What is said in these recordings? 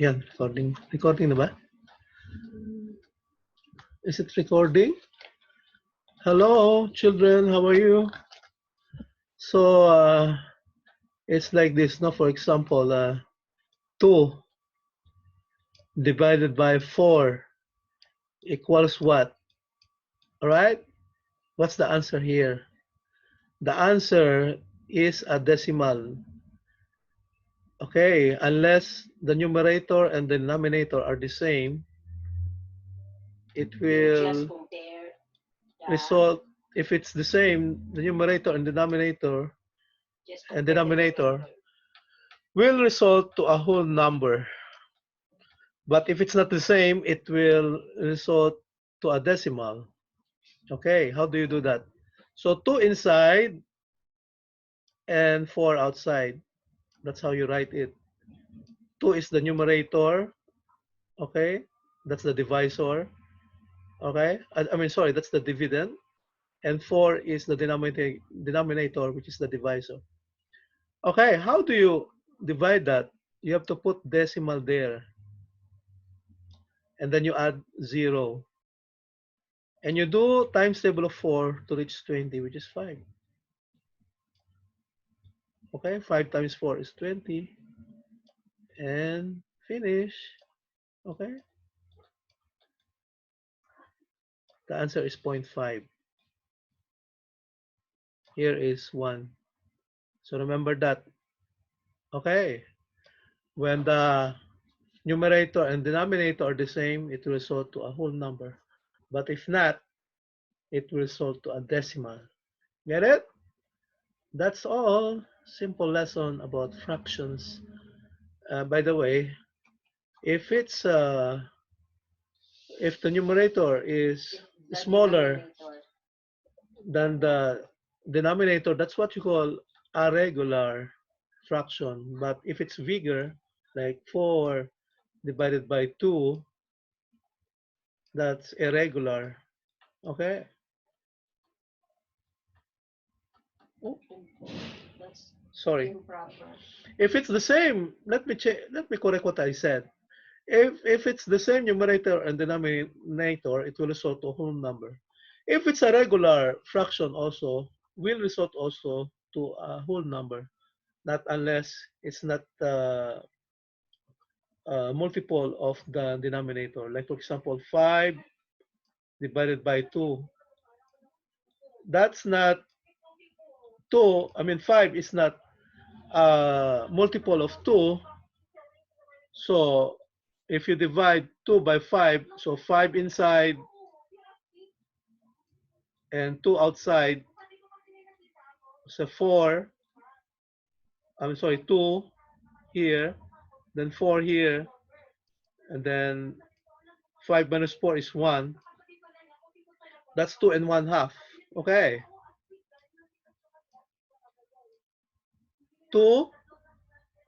Yan, recording. Recording na ba? Is it recording? Hello, children. How are you? So, it's like this. No, for example, 2 divided by 4 equals what? All right. What's the answer here? The answer is a decimal. Okay, unless the numerator and the denominator are the same, it will result, if it's the same, the numerator and denominator will result to a whole number. But if it's not the same, it will result to a decimal. Okay, how do you do that? So 2 inside and 4 outside. That's how you write it. 2 is the numerator. Okay, that's the divisor. Okay, I mean, sorry, that's the dividend. And 4 is the denominator, which is the divisor. Okay, how do you divide that? You have to put decimal there. And then you add 0. And you do times table of 4 to reach 20, which is 5. Okay, 5 times 4 is 20. And finish. Okay, the answer is 0.5. Here is 1. So remember that. Okay, when the numerator and denominator are the same, it will result to a whole number. But if not, it will result to a decimal. Get it? That's all. Simple lesson about fractions. By the way, if it's if the numerator is smaller than the denominator, that's what you call a regular fraction. But if it's bigger, like 4 divided by 2, that's irregular. Okay? Oh, sorry. If it's the same, let me correct what I said. If it's the same numerator and denominator, it will result to a whole number. If it's a regular fraction also, will result also to a whole number, not unless it's not multiple of the denominator. Like for example, 5 divided by 2. That's not 2, I mean 5 is not multiple of 2. So if you divide 2 by 5, so 5 inside and 2 outside, so 4, I'm sorry, 2 here, then 4 here, and then 5 minus 4 is 1. That's 2 and 1/2. Okay. 2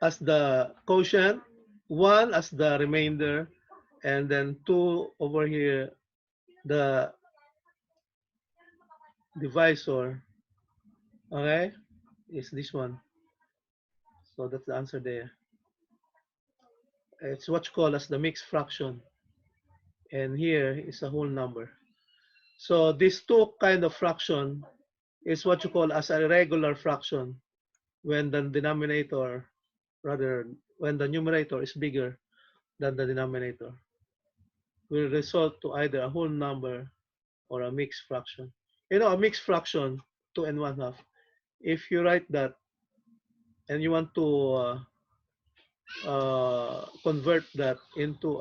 as the quotient, 1 as the remainder, and then 2 over here, the divisor. Okay, is this one. So that's the answer there. It's what you call as the mixed fraction. And here is a whole number. So these two kind of fraction is what you call as a regular fraction when the denominator, rather, when the numerator is bigger than the denominator, will result to either a whole number or a mixed fraction. You know, a mixed fraction, 2 and 1/2. If you write that and you want to convert that into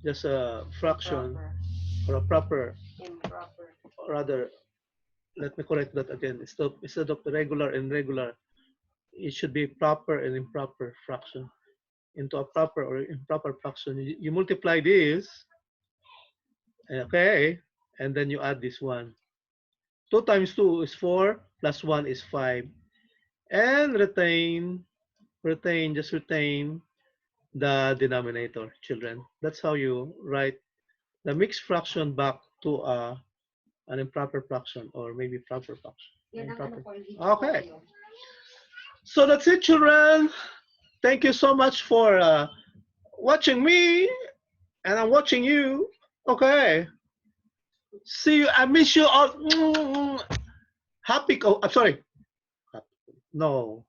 just a fraction or a proper, rather, let me correct that again. Instead of the regular and regular, it should be proper and improper fraction. Into a proper or improper fraction, you multiply this, okay, and then you add this one. 2 times 2 is 4, plus 1 is 5. And just retain the denominator, children. That's how you write the mixed fraction back to an improper fraction or maybe proper fraction. Improper. Okay. So that's it, children. Thank you so much for watching me, and I'm watching you. Okay. See you. I miss you all. Happy. I'm sorry. No.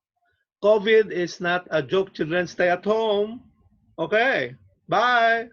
COVID is not a joke. Children, stay at home. Okay. Bye.